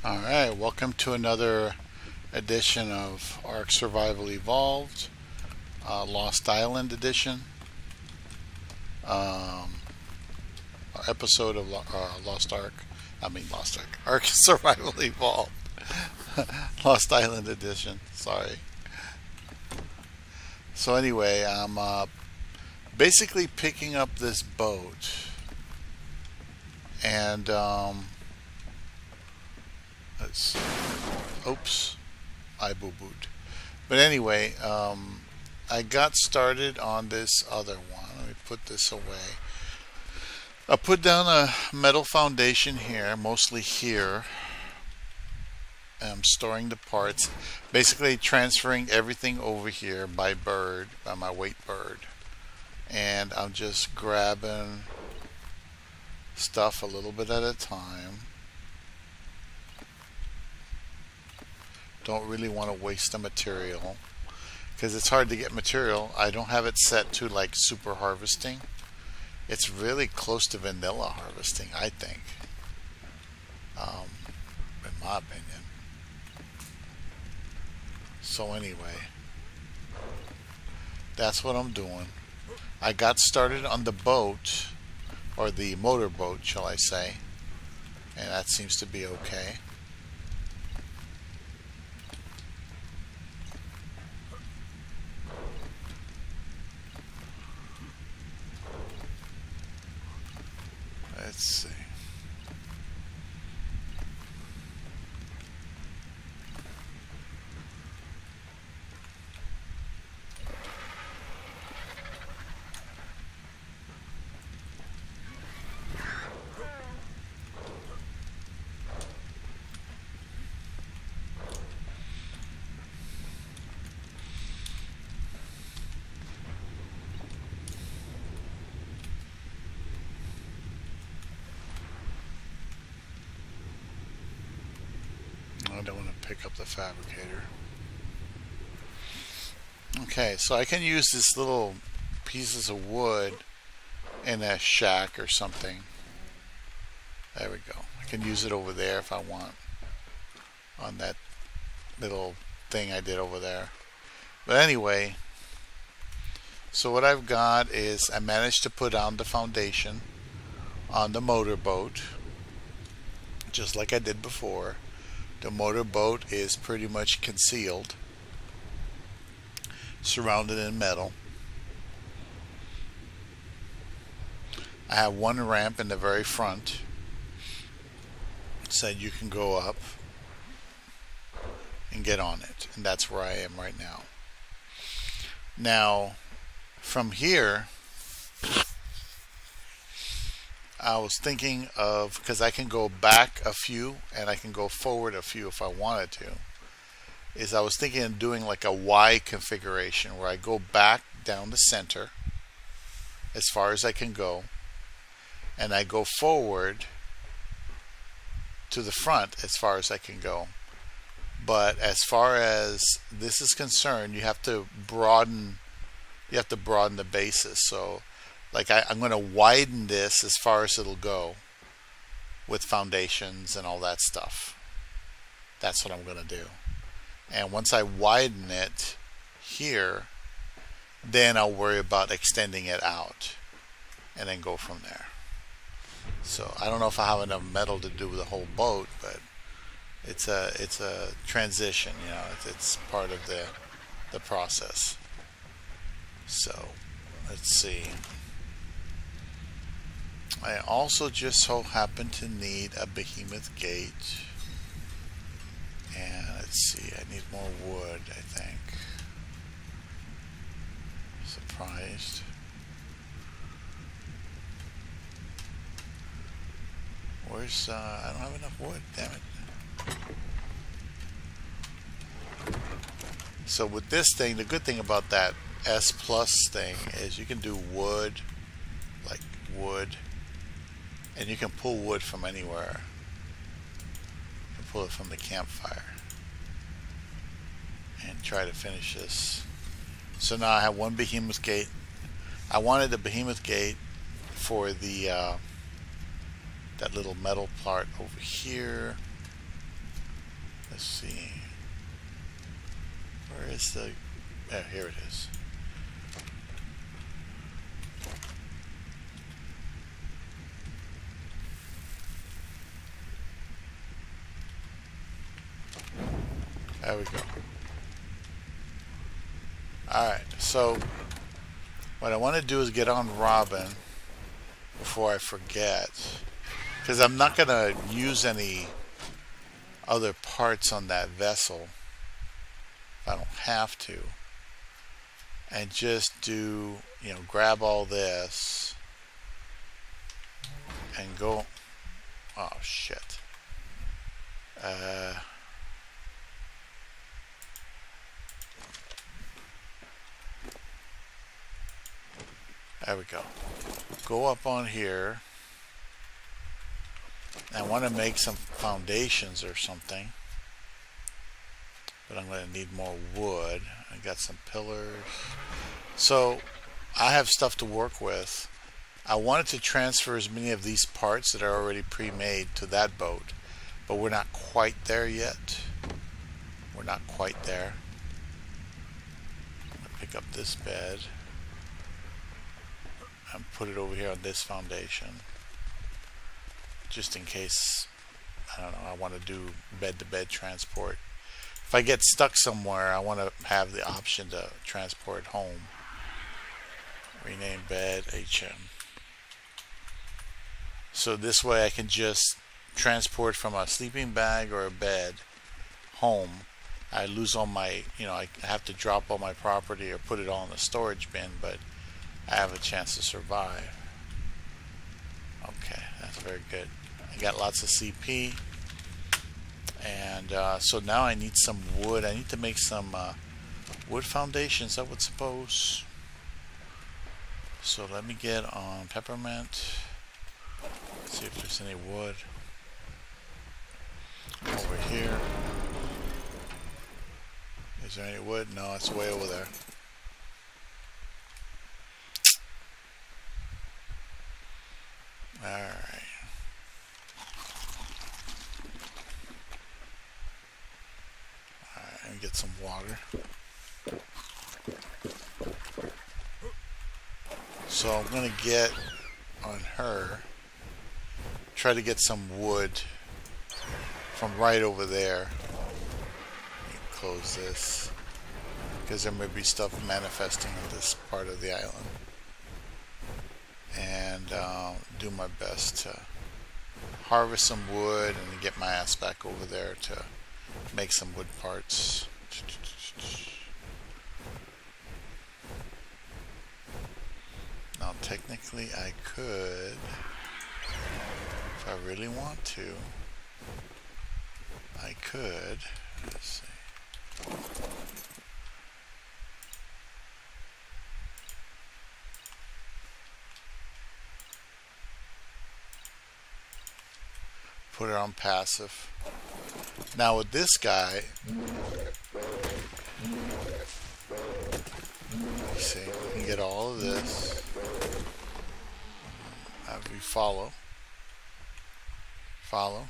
Alright, welcome to another edition of ARK Survival Evolved, Lost Island edition, episode of Lost Ark, ARK Survival Evolved, Lost Island edition, sorry. So anyway, I'm basically picking up this boat, and let's see. Oops, I boo-booed. But anyway, I got started on this other one. Let me put this away. I put down a metal foundation here, mostly here. I'm storing the parts, basically transferring everything over here by my weight bird. And I'm just grabbing stuff a little bit at a time. Don't really want to waste the material because it's hard to get material. I don't have it set to like super harvesting. It's really close to vanilla harvesting, I think, in my opinion. So anyway, that's what I'm doing. I got started on the boat, or the motorboat, shall I say, and that seems to be okay. Let's see. I don't want to pick up the fabricator. Okay, so I can use this little pieces of wood in a shack or something. There we go. I can use it over there if I want, on that little thing I did over there. But anyway, so what I've got is I managed to put down the foundation on the motorboat, just like I did before. The motorboat is pretty much concealed, surrounded in metal. I have one ramp in the very front so you can go up and get on it, and that's where I am right now. Now, from here, I was thinking of, because I can go back a few and I can go forward a few if I wanted to, is I was thinking of doing like a Y configuration where I go back down the center as far as I can go, and I go forward to the front as far as I can go. But as far as this is concerned, you have to broaden the basis. So like I'm going to widen this as far as it'll go with foundations and all that stuff. That's what I'm going to do. And once I widen it here, then I'll worry about extending it out and then go from there. So I don't know if I have enough metal to do the whole boat, but it's a transition, you know, it's part of the process. So let's see. I also just so happen to need a behemoth gate, and let's see, I need more wood, I think. Surprised. Where's I don't have enough wood, damn it. So with this thing, the good thing about that S plus thing is you can do wood, like wood, and you can pull wood from anywhere. You can pull it from the campfire and try to finish this. So now I have one behemoth gate. I wanted the behemoth gate for the that little metal part over here. Let's see. Where is the... Yeah, here it is. There we go. Alright, so what I want to do is get on Robin before I forget, because I'm not going to use any other parts on that vessel if I don't have to, and just do, you know, grab all this and go. Oh shit. There we go. Go up on here. I want to make some foundations or something, but I'm going to need more wood. I got some pillars. So I have stuff to work with. I wanted to transfer as many of these parts that are already pre-made to that boat, but we're not quite there yet. We're not quite there. I'm going to pick up this bed and put it over here on this foundation, just in case, I don't know, I want to do bed-to-bed transport. If I get stuck somewhere, I want to have the option to transport home. Rename bed HM. So this way I can just transport from a sleeping bag or a bed home. I lose all my, you know, I have to drop all my property or put it all in the storage bin, but I have a chance to survive. Okay, that's very good. I got lots of CP, and so now I need some wood. I need to make some wood foundations, I would suppose. So let me get on peppermint. See if there's any wood over here. Is there any wood? No, it's way over there. Alright. Alright, and get some water. So I'm going to get on her, try to get some wood from right over there. Let me close this, because there may be stuff manifesting in this part of the island. And do my best to harvest some wood and get my ass back over there to make some wood parts. Now technically I could, if I really want to, I could, let's see. Put it on passive. Now with this guy, you see, we can get all of this. Have we follow. Follow.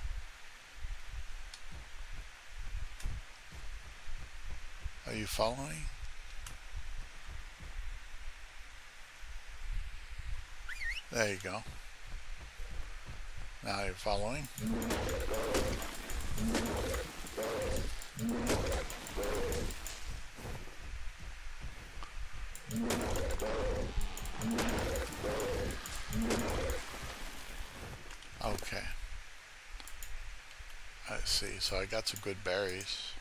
Are you following? There you go. Now you're following. Okay. Let's see. So I got some good berries.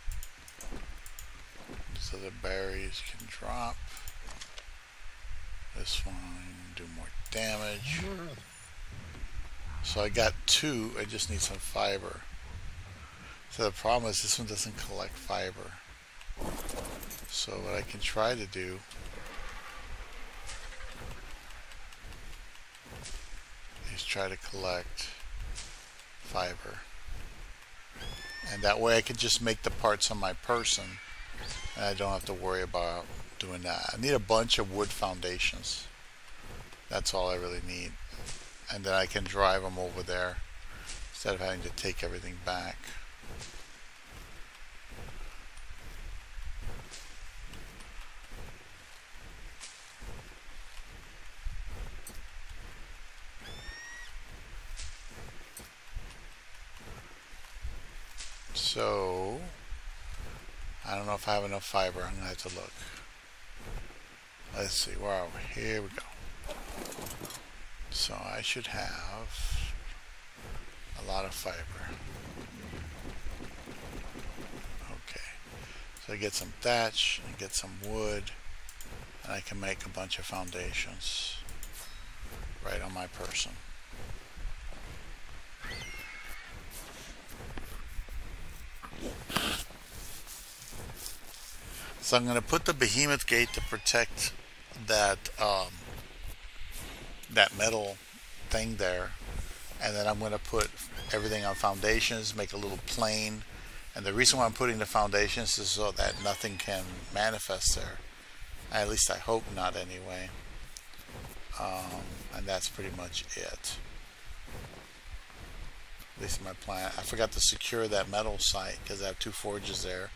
So the berries can drop. This one do more damage. So I got 2, I just need some fiber. So the problem is this one doesn't collect fiber. So what I can try to do is try to collect fiber. And that way I can just make the parts on my person, and I don't have to worry about doing that. I need a bunch of wood foundations. That's all I really need. And then I can drive them over there instead of having to take everything back. So I don't know if I have enough fiber. I'm gonna have to look. Let's see, where are we? Here we go. So I should have a lot of fiber. Okay. So I get some thatch, and get some wood, and I can make a bunch of foundations right on my person. So I'm going to put the behemoth gate to protect that that metal thing there, and then I'm going to put everything on foundations, make a little plane. And the reason why I'm putting the foundations is so that nothing can manifest there. At least I hope not, anyway. And that's pretty much it. At least my plan. I forgot to secure that metal site because I have 2 forges there.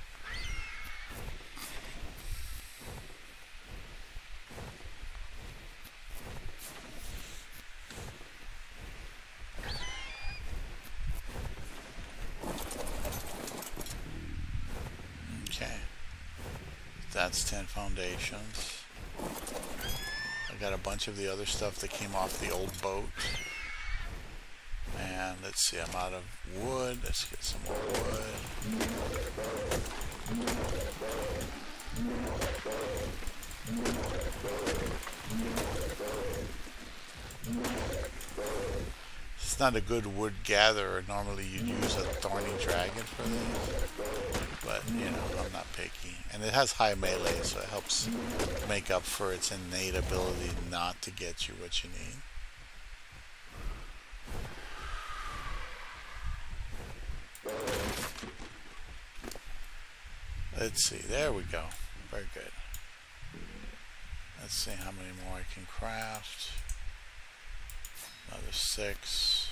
Okay. That's 10 foundations. I got a bunch of the other stuff that came off the old boat. And let's see, I'm out of wood. Let's get some more wood. It's not a good wood gatherer. Normally you'd use a thorny dragon for these. But, you know, I'm not picky. And it has high melee, so it helps make up for its innate ability not to get you what you need. Let's see, there we go. Very good. Let's see how many more I can craft. Another 6.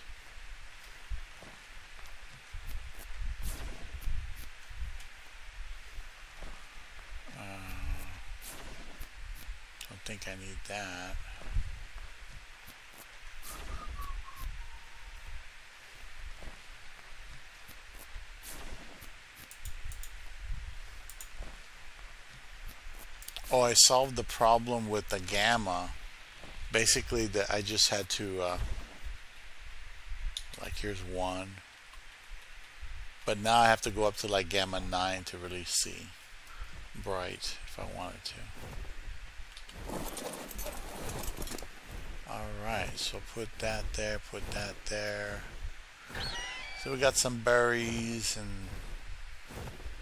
Don't think I need that. Oh, I solved the problem with the gamma. Basically, that I just had to, like, here's 1. But now I have to go up to like gamma 9 to really see bright if I wanted to. Alright, so put that there, put that there. So we got some berries and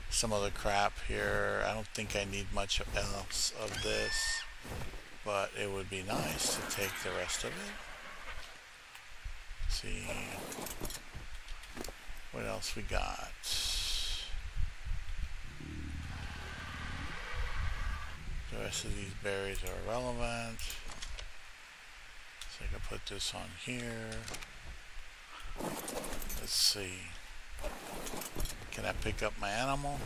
some other crap here. I don't think I need much else of this, but it would be nice to take the rest of it. Let's see what else we got. The rest of these berries are irrelevant. So I can put this on here. Let's see. Can I pick up my animal?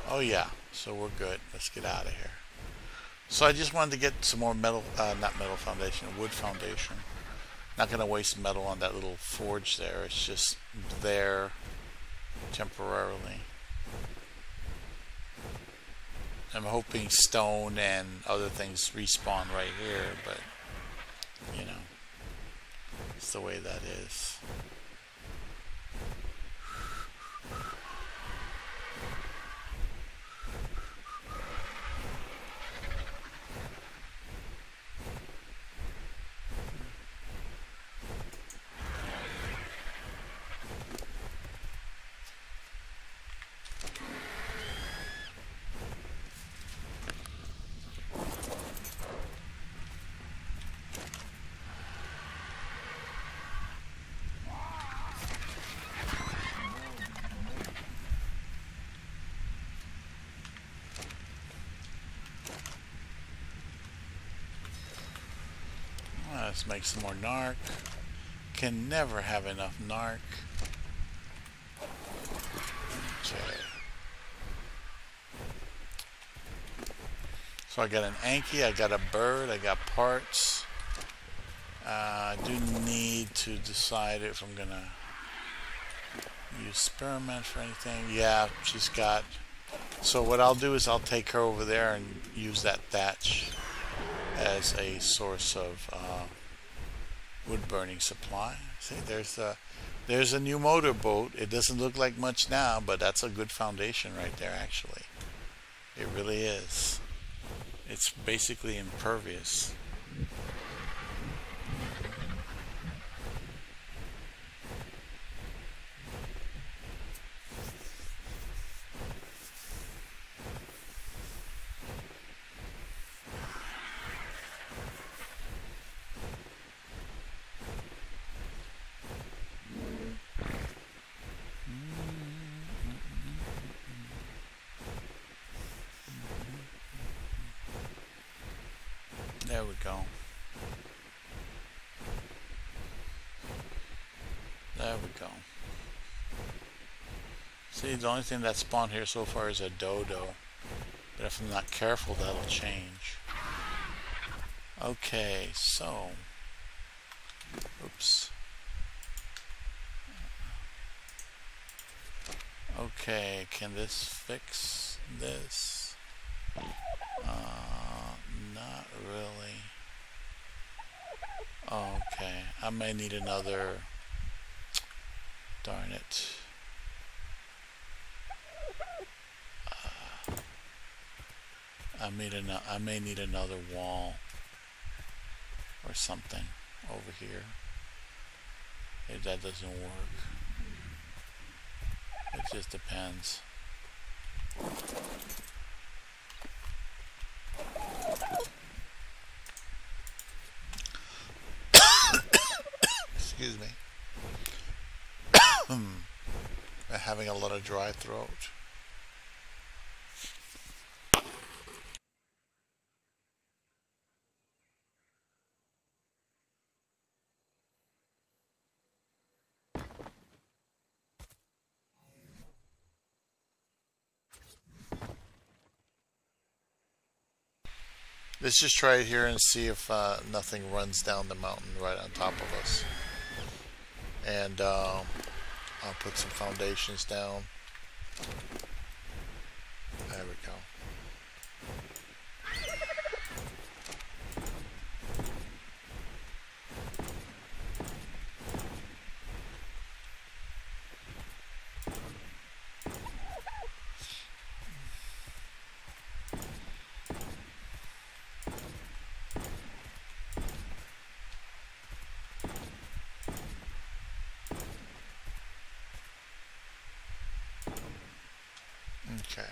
Oh yeah, so we're good. Let's get out of here. So I just wanted to get some more metal, not metal foundation, wood foundation. Not going to waste metal on that little forge there. It's just there temporarily. I'm hoping stone and other things respawn right here, but you know, it's the way that is. Let's make some more narc. Can never have enough narc. Okay. So I got an Anki, I got a bird, I got parts. I do need to decide if I'm gonna use spearmint for anything. Yeah, she's got. So what I'll do is I'll take her over there and use that thatch as a source of wood burning supply. See, there's a new motorboat. It doesn't look like much now, but that's a good foundation right there, actually. It really is. It's basically impervious. There we go. There we go. See, the only thing that spawned here so far is a dodo. But if I'm not careful, that'll change. Okay, so... Oops. Okay, can this fix this? Not really. Okay, I may need another. Darn it. I may need another wall or something over here. If that doesn't work, it just depends. Excuse me. I'm having a lot of dry throat. Let's just try it here and see if nothing runs down the mountain right on top of us. And I'll put some foundations down. There we go. Okay.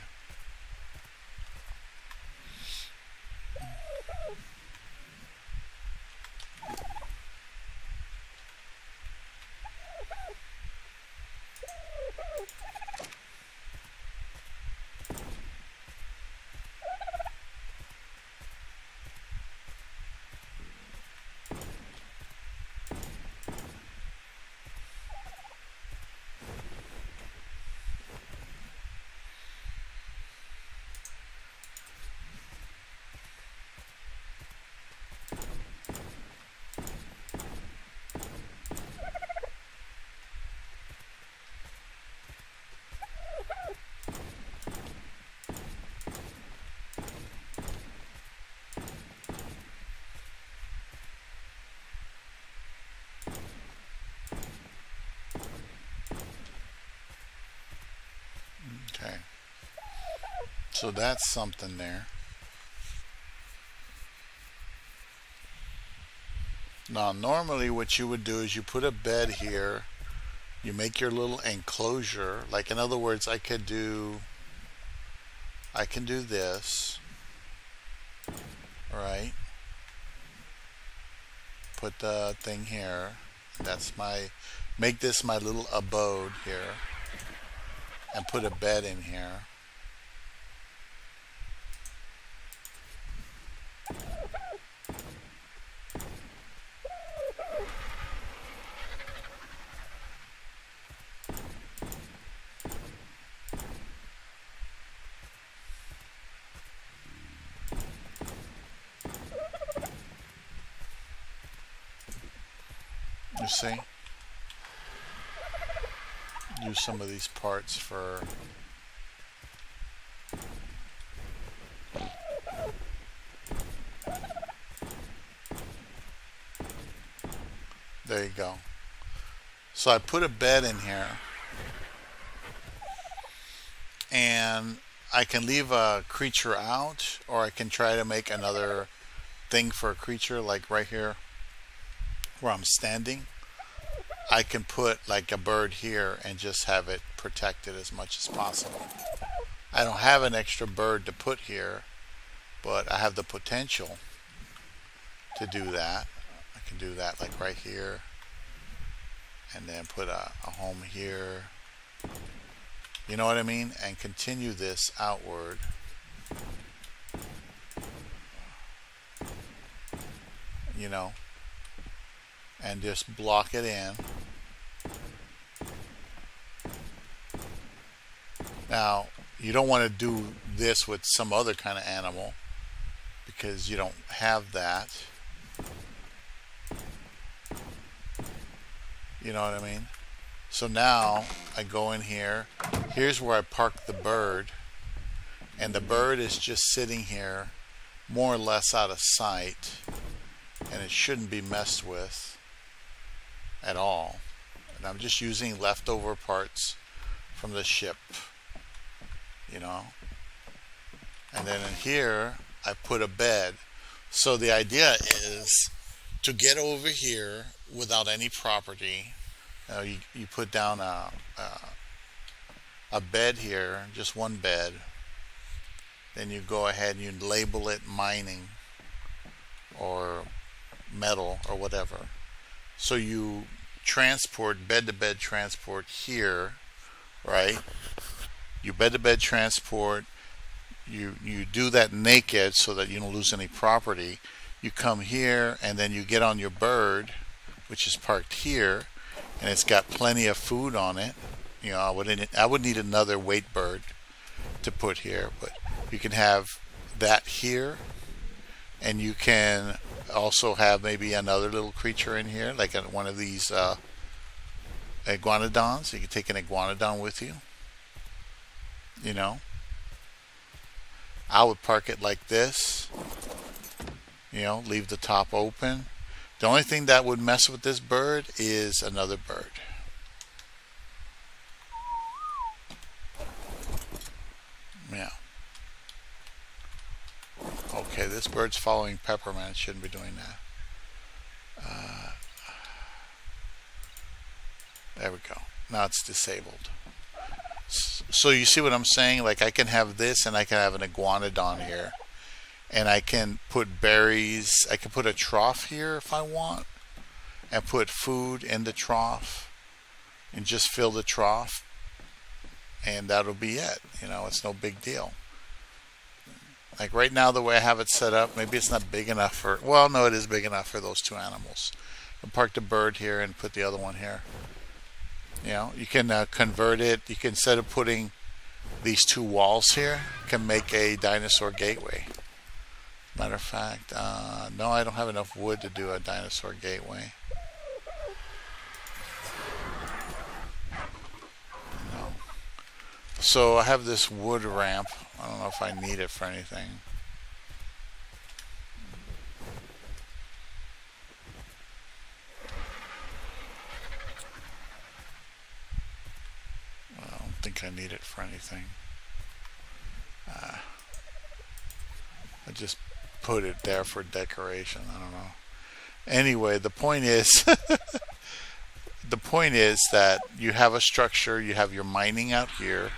Okay. So that's something there. Now, normally what you would do is you put a bed here, you make your little enclosure. Like, in other words, I can do this, right? Put the thing here. That's make this my little abode here. And put a bed in here. You see? use some of these parts for there you go. So I put a bed in here, and I can leave a creature out, or I can try to make another thing for a creature, like right here where I'm standing. I can put like a bird here and just have it protected as much as possible. I don't have an extra bird to put here, but I have the potential to do that. I can do that like right here, and then put a home here. You know what I mean? And continue this outward. You know, and just block it in. Now, you don't want to do this with some other kind of animal because you don't have that. You know what I mean? So now I go in here. Here's where I park the bird, and the bird is just sitting here more or less out of sight, and it shouldn't be messed with at all. And I'm just using leftover parts from the ship, you know. And then in here I put a bed. So the idea is to get over here without any property. You put down a bed here, just one bed. Then you go ahead and you label it mining or metal or whatever. So you transport, bed to bed transport here, right? You bed to bed transport, you do that naked so that you don't lose any property. You come here and then you get on your bird, which is parked here, and it's got plenty of food on it. You know, I would need another weight bird to put here, but you can have that here, and you can also have maybe another little creature in here, like one of these iguanodons. You can take an iguanodon with you. You know, I would park it like this. You know, leave the top open. The only thing that would mess with this bird is another bird. Yeah. Okay, this bird's following Peppermint. Shouldn't be doing that. There we go. Now it's disabled. So you see what I'm saying? Like, I can have this, and I can have an iguanodon here, and I can put berries. I can put a trough here if I want, and put food in the trough, and just fill the trough, and that'll be it. You know, it's no big deal. Like right now, the way I have it set up, maybe it's not big enough for, well, no, it is big enough for those two animals. I'll park the bird here and put the other one here. You know, you can convert it. You can, instead of putting these two walls here, you can make a dinosaur gateway. Matter of fact, no, I don't have enough wood to do a dinosaur gateway. No. So I have this wood ramp. I don't know if I need it for anything. Well, I don't think I need it for anything. I just put it there for decoration. I don't know. Anyway, the point is the point is that you have a structure, you have your mining out here.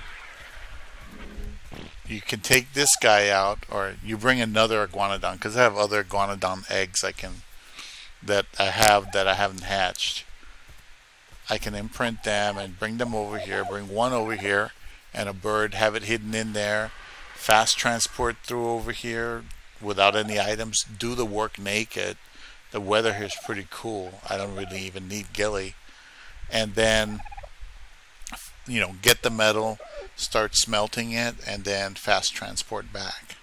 You can take this guy out, or you bring another iguanodon, because I have other iguanodon eggs that I haven't hatched. I can imprint them and bring them over here, bring one over here and a bird, have it hidden in there, fast transport through over here without any items, do the work naked. The weather here is pretty cool. I don't really even need ghillie. And then, you know, get the metal, start smelting it, and then fast transport back.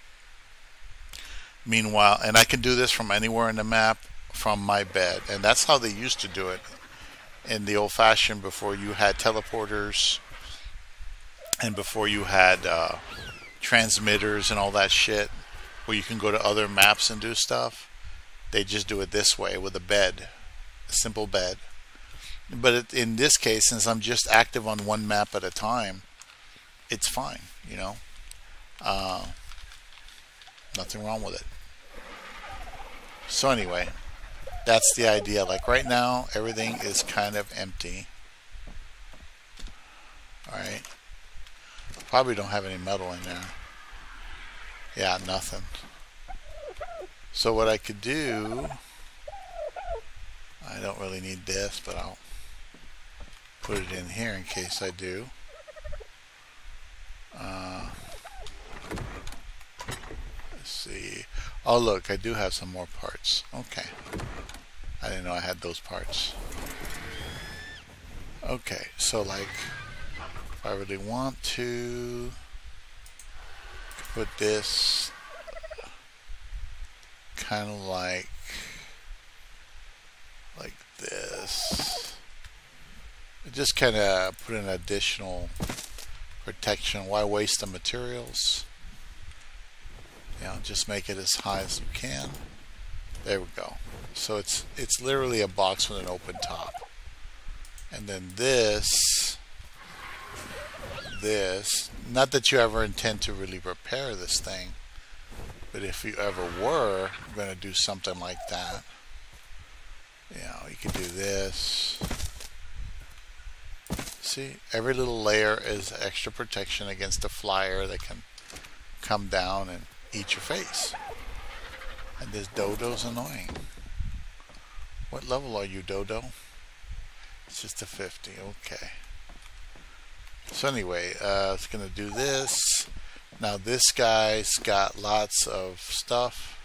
Meanwhile, and I can do this from anywhere in the map from my bed, and that's how they used to do it in the old-fashioned, before you had teleporters and before you had transmitters and all that shit, where you can go to other maps and do stuff, they just do it this way with a bed, a simple bed. But in this case, since I'm just active on one map at a time, it's fine, you know. Nothing wrong with it. So anyway, that's the idea. Like right now, everything is kind of empty. Alright. Probably don't have any metal in there. Yeah, nothing. So what I could do, I don't really need this, but I'll put it in here in case I do. Let's see. Oh look, I do have some more parts. Okay. I didn't know I had those parts. Okay, so like, if I really want to put this kind of like this. Just kind of put an additional protection. Why waste the materials? You know, just make it as high as you can. There we go. So it's literally a box with an open top. And then this, not that you ever intend to really repair this thing, but if you ever were going to do something like that, you know, you could do this. See, every little layer is extra protection against a flyer that can come down and eat your face. And this Dodo's annoying. What level are you, Dodo? It's just a 50. Okay. So anyway, it's going to do this. Now this guy's got lots of stuff.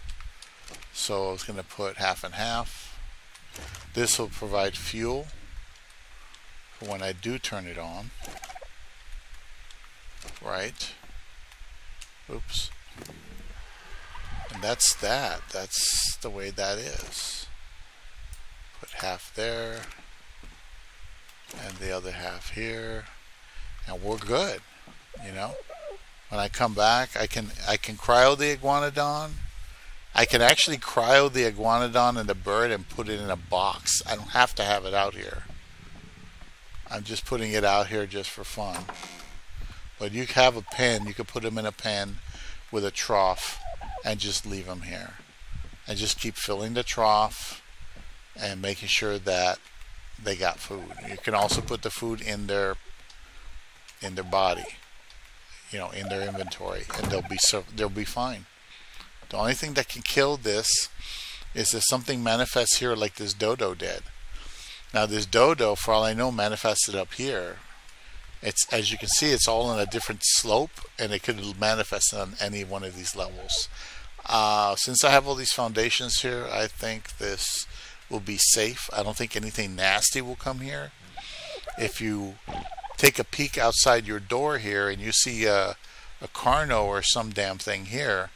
So I was going to put half and half. This will provide fuel for when I do turn it on. Right. Oops. And that's that. That's the way that is. Put half there. And the other half here. And we're good. You know. When I come back, I can cryo the iguanodon. I can actually cryo the iguanodon and the bird and put it in a box. I don't have to have it out here. I'm just putting it out here just for fun. But you have a pen. You could put them in a pen with a trough and just leave them here. And just keep filling the trough and making sure that they got food. You can also put the food in their body, you know, in their inventory, and they'll be fine. The only thing that can kill this is if something manifests here like this Dodo did. Now this Dodo, for all I know, manifested up here. It's, as you can see, it's all on a different slope, and it could manifest on any one of these levels. Since I have all these foundations here, I think this will be safe. I don't think anything nasty will come here. If you take a peek outside your door here and you see a Carno or some damn thing here,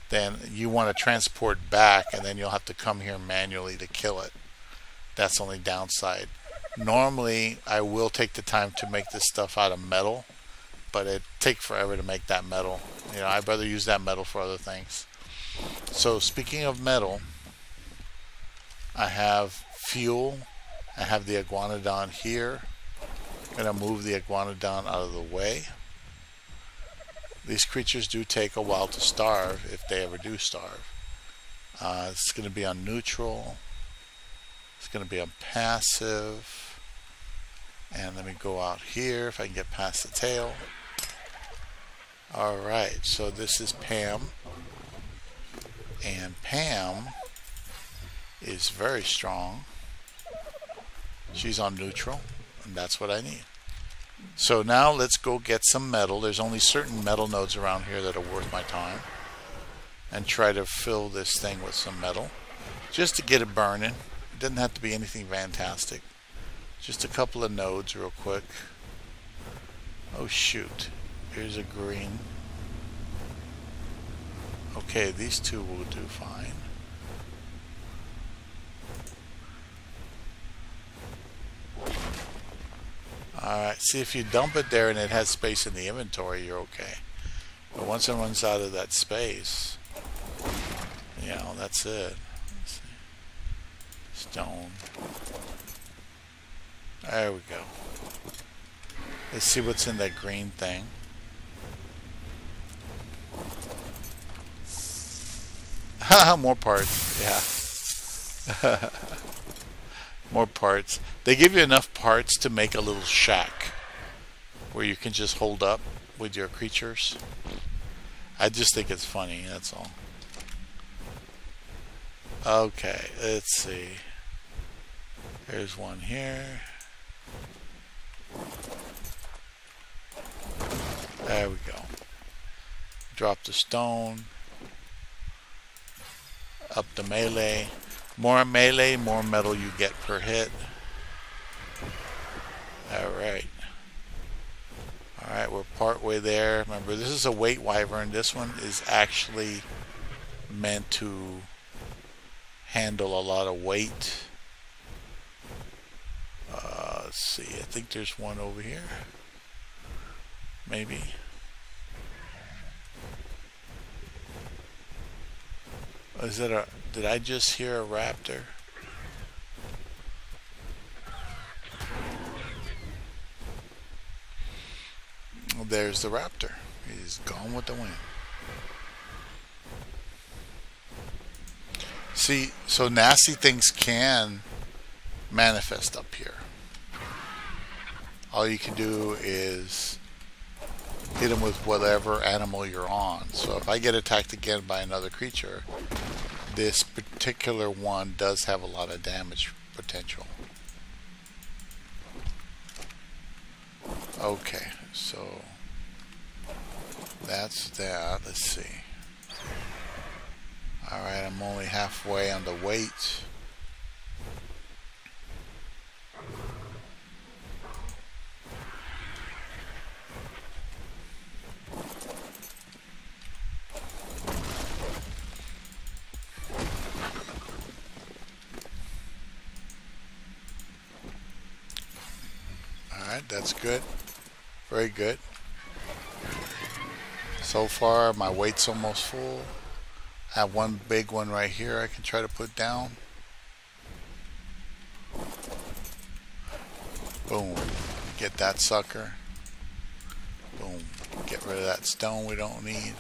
then you want to transport back, and then you'll have to come here manually to kill it. That's the only downside. Normally, I will take the time to make this stuff out of metal, but it takes forever to make that metal. You know, I'd rather use that metal for other things. So speaking of metal, I have fuel. I have the iguanodon here. I'm going to move the iguanodon out of the way. These creatures do take a while to starve, if they ever do starve. It's going to be on neutral. It's going to be on passive. And let me go out here if I can get past the tail. Alright, so this is Pam. And Pam is very strong. She's on neutral, and that's what I need. So now let's go get some metal. There's only certain metal nodes around here that are worth my time. And try to fill this thing with some metal. Just to get it burning. It doesn't have to be anything fantastic. Just a couple of nodes real quick. Oh shoot. Here's a green. Okay, these two will do fine. Alright, see, if you dump it there and it has space in the inventory, you're okay. But once it runs out of that space, you know, that's it. Let's see. Stone. There we go. Let's see what's in that green thing. Haha, more parts. Yeah. More parts. They give you enough parts to make a little shack where you can just hold up with your creatures. I just think it's funny, that's all. Okay, let's see. There's one here. There we go. Drop the stone. Up the melee. More melee, more metal you get per hit. Alright. Alright, we're partway there. Remember, this is a weight wyvern. This one is actually meant to handle a lot of weight. Let's see. I think there's one over here. Maybe. Is that a... Did I just hear a raptor? There's the raptor. He's gone with the wind. See, so nasty things can manifest up here. All you can do is hit him with whatever animal you're on. So if I get attacked again by another creature, this particular one does have a lot of damage potential. Okay, so that's that. Let's see. Alright, I'm only halfway on the weight. Alright, that's good. Very good. So far, my weight's almost full. I have one big one right here I can try to put down. Boom. Get that sucker. Boom. Get rid of that stone we don't need.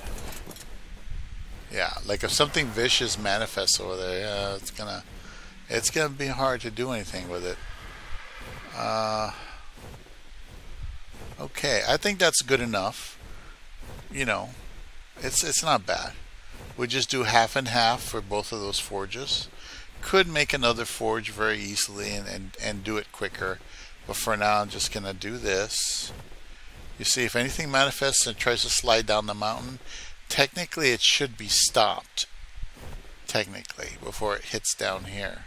Yeah, like if something vicious manifests over there, yeah, it's gonna be hard to do anything with it. Okay, I think that's good enough. You know, it's not bad. We just do half and half for both of those forges. Could make another forge very easily and do it quicker. But for now, I'm just going to do this. You see, if anything manifests and tries to slide down the mountain, technically it should be stopped. Technically, before it hits down here.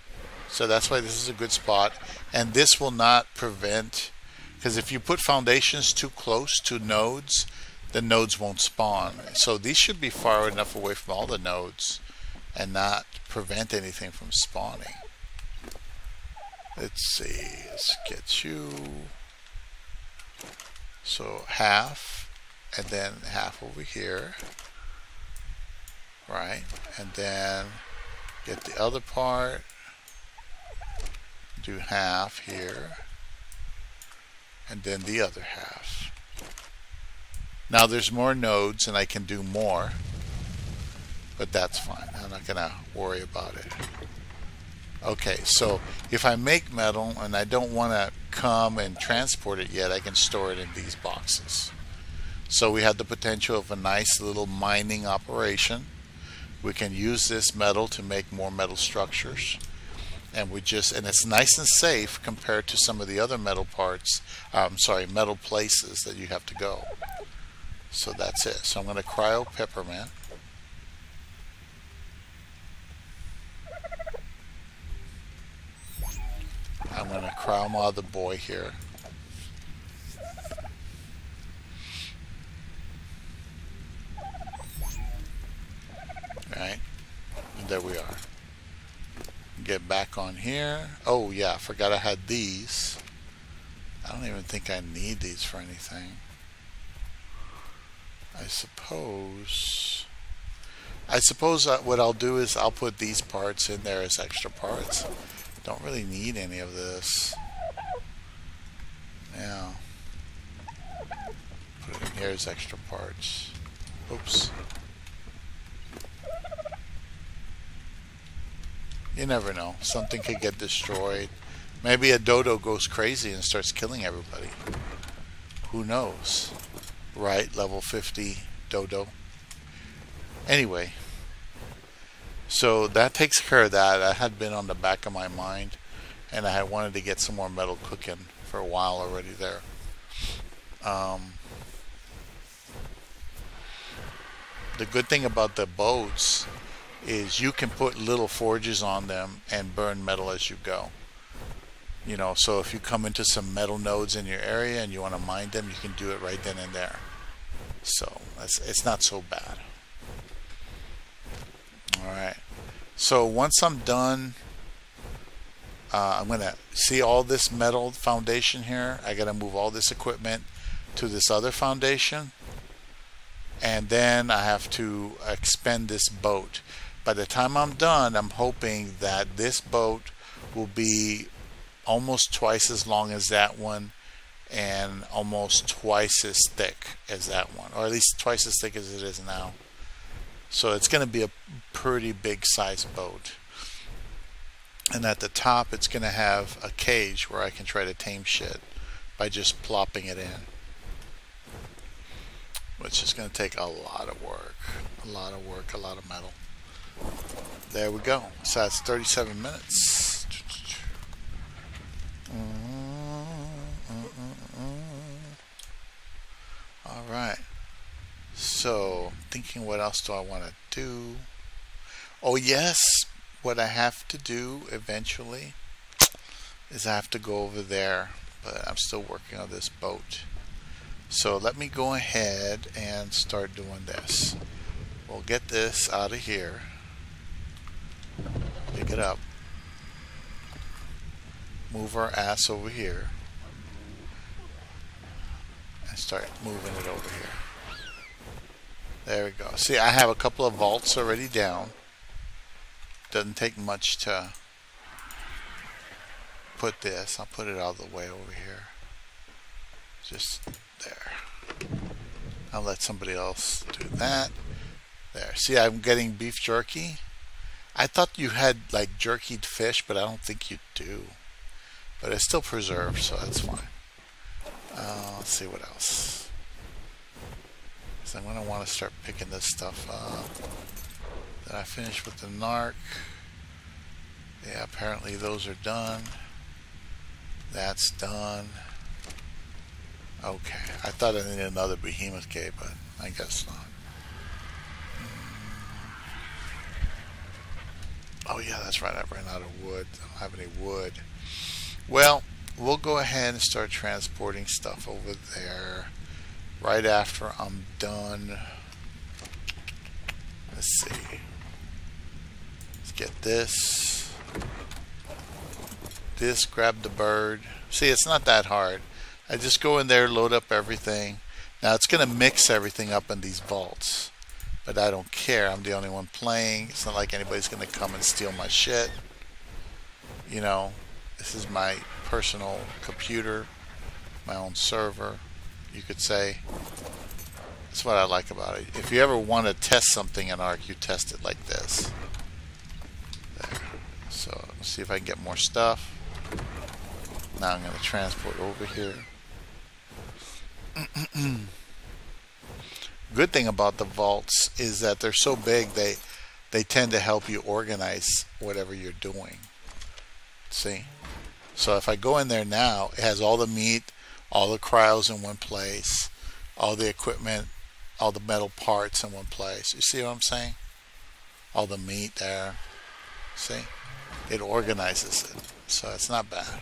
So that's why this is a good spot. And this will not prevent... Because if you put foundations too close to nodes, the nodes won't spawn. So these should be far enough away from all the nodes and not prevent anything from spawning. Let's see. Let's get you. So half, and then half over here. Right. And then get the other part. Do half here. And then the other half. Now there's more nodes and I can do more, but that's fine. I'm not gonna worry about it. Okay, so if I make metal and I don't want to come and transport it yet, I can store it in these boxes. So we have the potential of a nice little mining operation. We can use this metal to make more metal structures. And it's nice and safe compared to some of the other metal parts, metal places that you have to go. So that's it. So I'm going to cryo peppermint. I'm going to cryo the boy here. Right. And there we are. Get back on here. Oh yeah, I forgot I had these. I don't even think I need these for anything. I suppose what I'll do is I'll put these parts in there as extra parts. Don't really need any of this. Yeah. Put it in here as extra parts. Oops. You never know. Something could get destroyed. Maybe a dodo goes crazy and starts killing everybody. Who knows? Right? Level 50 dodo. Anyway. So that takes care of that. That had been on the back of my mind. And I had wanted to get some more metal cooking for a while already there. The good thing about the boats is you can put little forges on them and burn metal as you go. You know, so if you come into some metal nodes in your area and you want to mine them, you can do it right then and there. So it's not so bad. Alright, so once I'm done, I'm going to see all this metal foundation here. I got to move all this equipment to this other foundation. And then I have to expend this boat. By the time I'm done, I'm hoping that this boat will be almost twice as long as that one and almost twice as thick as that one, or at least twice as thick as it is now. So it's going to be a pretty big size boat. And at the top it's going to have a cage where I can try to tame shit by just plopping it in, which is going to take a lot of work. A lot of metal. There we go. So that's 37 minutes. Alright. So, thinking what else do I want to do? Oh yes, what I have to do eventually is I have to go over there, but I'm still working on this boat. So let me go ahead and start doing this. We'll get this out of here. Pick it up. Move our ass over here. And start moving it over here. There we go. See, I have a couple of vaults already down. Doesn't take much to put this. I'll put it out of the way over here. Just there. I'll let somebody else do that. There. See, I'm getting beef jerky. I thought you had like jerkied fish, but I don't think you do. But it's still preserved, so that's fine. Let's see what else. So I'm going to want to start picking this stuff up. Did I finish with the narc? Yeah, apparently those are done. That's done. Okay, I thought I needed another behemoth cave, but I guess not. Oh yeah, that's right, I ran out of wood. I don't have any wood. Well, we'll go ahead and start transporting stuff over there right after I'm done. Let's see. Let's get this. This, grab the bird. See, it's not that hard. I just go in there, load up everything. Now it's going to mix everything up in these vaults. But I don't care. I'm the only one playing. It's not like anybody's going to come and steal my shit. You know, this is my personal computer, my own server, you could say. That's what I like about it. If you ever want to test something in ARK, you test it like this. There. So let's see if I can get more stuff. Now I'm going to transport over here. Good thing about the vaults is that they're so big they tend to help you organize whatever you're doing. See? So if I go in there now, it has all the meat, all the cryos in one place, all the equipment, all the metal parts in one place. You see what I'm saying? All the meat there. See? It organizes it. So it's not bad.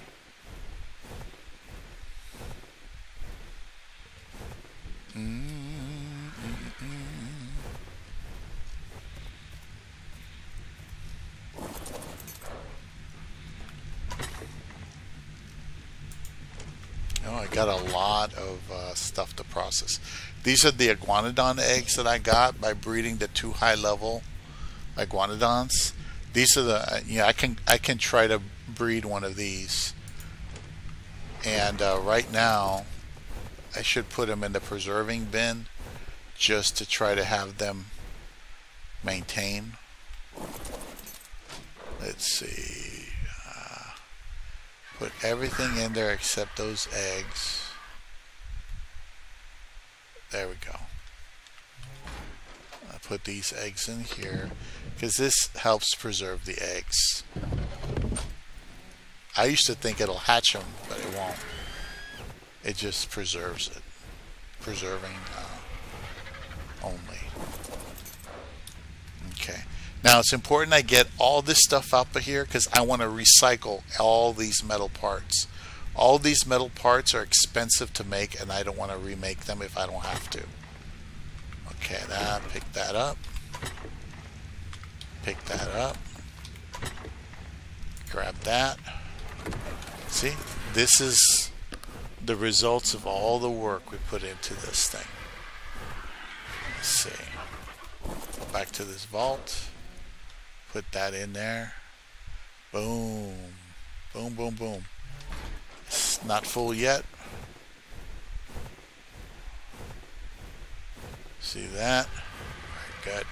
Oh, I got a lot of stuff to process. These are the iguanodon eggs that I got by breeding the 2 high-level iguanodons. These are the I can try to breed one of these, and right now I should put them in the preserving bin just to try to have them maintain. Let's see, put everything in there except those eggs. There we go. I put these eggs in here because this helps preserve the eggs. I used to think it'll hatch them, but it won't. It just preserves it. Preserving only. Okay. Now it's important I get all this stuff out of here because I want to recycle all these metal parts. All these metal parts are expensive to make, and I don't want to remake them if I don't have to. Okay, pick that up. Pick that up. Grab that. See, this is the results of all the work we put into this thing. Let's see. Go back to this vault. Put that in there. Boom. Boom, boom, boom. It's not full yet. See that? Very good.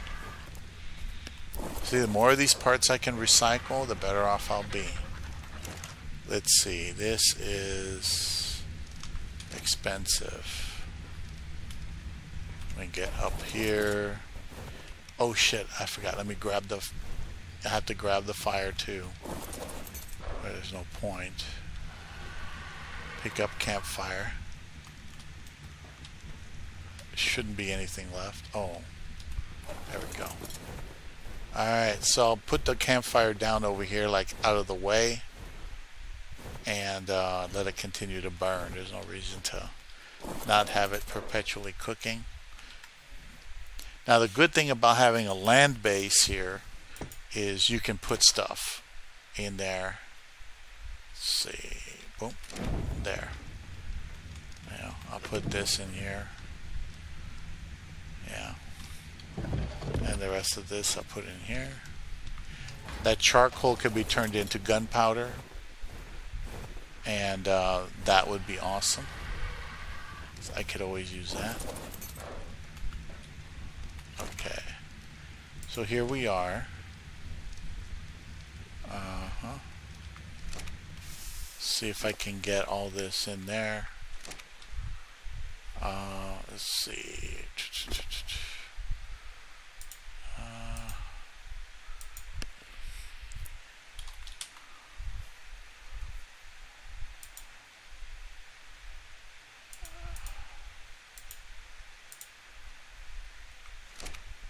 See, the more of these parts I can recycle, the better off I'll be. Let's see. This is expensive. Let me get up here. Oh shit, I forgot. Let me grab the... I have to grab the fire too. But there's no point. Pick up campfire. Shouldn't be anything left. Oh, there we go. Alright, so I'll put the campfire down over here, like out of the way, and let it continue to burn. There's no reason to not have it perpetually cooking. Now the good thing about having a land base here is you can put stuff in there. Let's see, boom, there. Now I'll put this in here. Yeah. And the rest of this I'll put in here. That charcoal could be turned into gunpowder, and that would be awesome. I could always use that. Okay. So here we are. See if I can get all this in there. Let's see.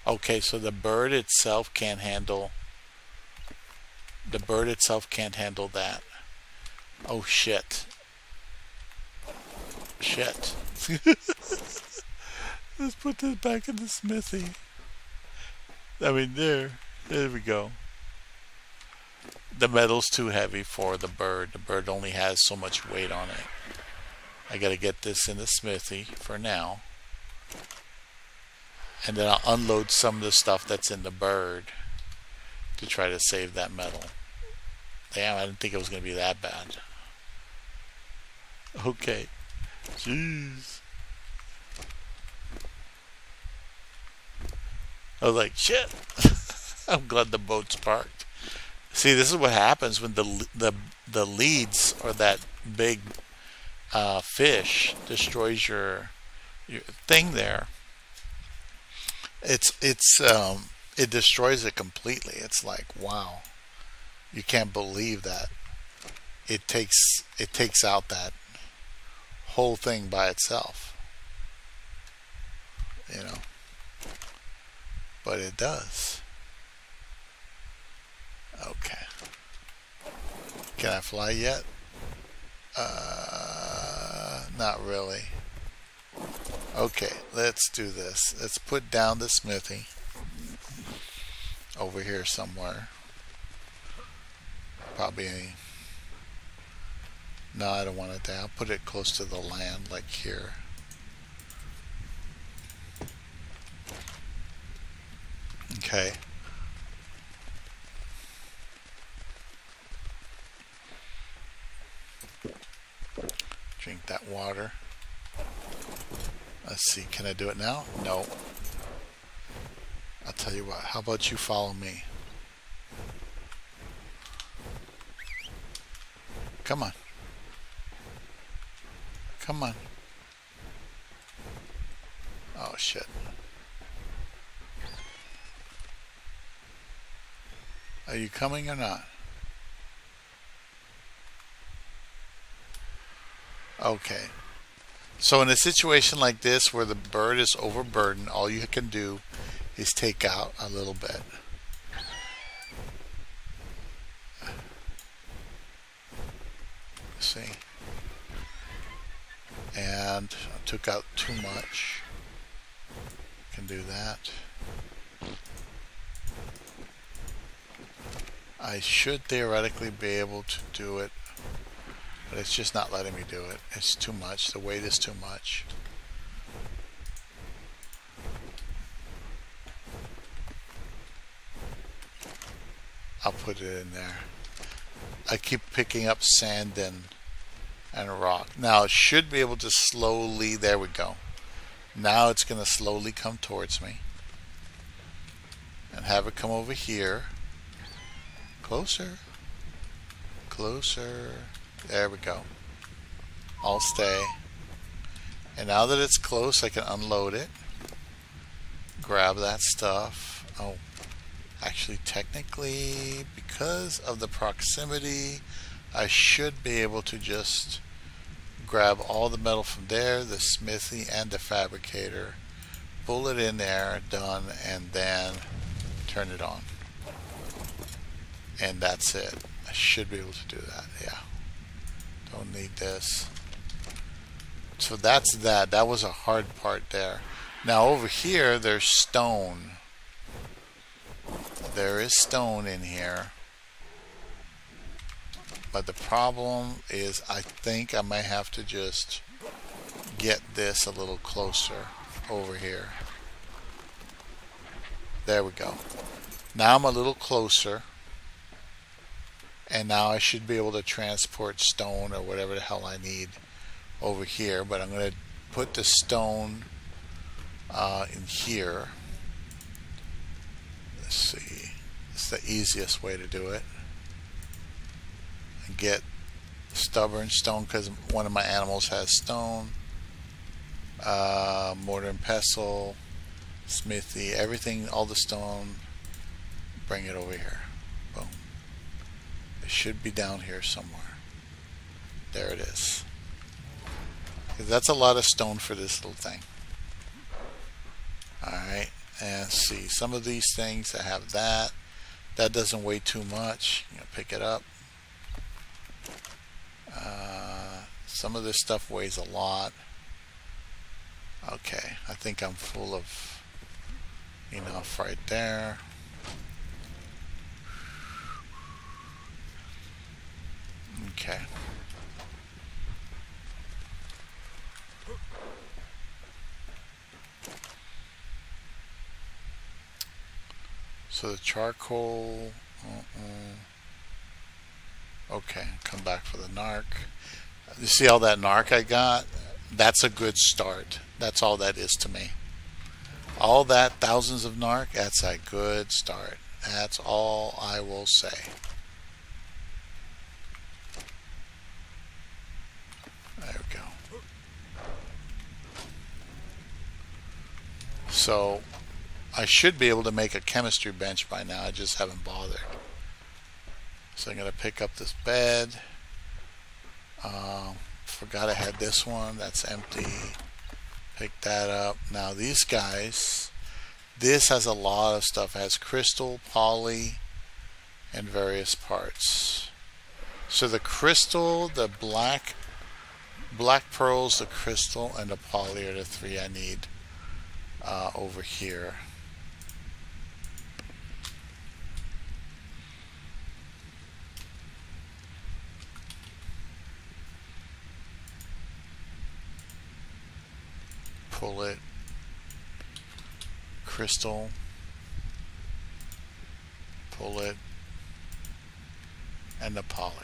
Okay, so the bird itself can't handle that. Oh shit. Shit. Let's put this back in the smithy. I mean, there we go. The metal's too heavy for the bird. The bird only has so much weight on it. I gotta get this in the smithy for now. And then I'll unload some of the stuff that's in the bird to try to save that metal. Damn, I didn't think it was going to be that bad. Okay. Jeez. I was like, shit. I'm glad the boat's parked. See, this is what happens when the leads or that big fish destroys your thing there. It destroys it completely. It's like, wow, you can't believe that it takes out that whole thing by itself, you know. But it does. Okay. Can I fly yet? Not really. Okay, let's do this. Let's put down the smithy over here somewhere. Probably No, I don't want it there. I'll put it close to the land, like here. Okay. Drink that water. Let's see, can I do it now? No. I'll tell you what, how about you follow me? Come on. Come on. Oh, shit. Are you coming or not? Okay. So in a situation like this where the bird is overburdened, all you can do is take out a little bit. See? And I took out too much. Can do that. I should theoretically be able to do it, but it's just not letting me do it. It's too much. The weight is too much. I'll put it in there. I keep picking up sand and rock. Now it should be able to slowly, there we go. Now it's going to slowly come towards me. And have it come over here. Closer. Closer. There we go. I'll stay. And now that it's close, I can unload it. Grab that stuff. Oh, actually, technically, because of the proximity, I should be able to just grab all the metal from there, the smithy and the fabricator, pull it in there, done, and then turn it on. And that's it. I should be able to do that. Yeah. Don't need this. So that's that. That was a hard part there. Now over here, there's stone. There is stone in here. But the problem is I think I might have to just get this a little closer over here. There we go. Now I'm a little closer. And now I should be able to transport stone or whatever the hell I need over here. But I'm going to put the stone in here. Let's see. It's the easiest way to do it. And get stubborn stone because one of my animals has stone. Mortar and pestle. Smithy. Everything, all the stone. Bring it over here. Boom. It should be down here somewhere. There it is. That's a lot of stone for this little thing. Alright, and see, some of these things that have that doesn't weigh too much. You know, pick it up. Some of this stuff weighs a lot. Okay, I think I'm full of enough right there. Okay. So the charcoal. Okay, come back for the narc. You see all that narc I got? That's a good start. That's all that is to me. All that, thousands of narc, that's a good start. That's all I will say. There we go. So I should be able to make a chemistry bench by now. I just haven't bothered. So I'm going to pick up this bed. Forgot I had this one. That's empty. Pick that up. Now these guys, this has a lot of stuff. It has crystal, poly, and various parts. So the crystal, the black pearls, the crystal, and the poly are the three I need over here. pull it, crystal, pull it, and the poly.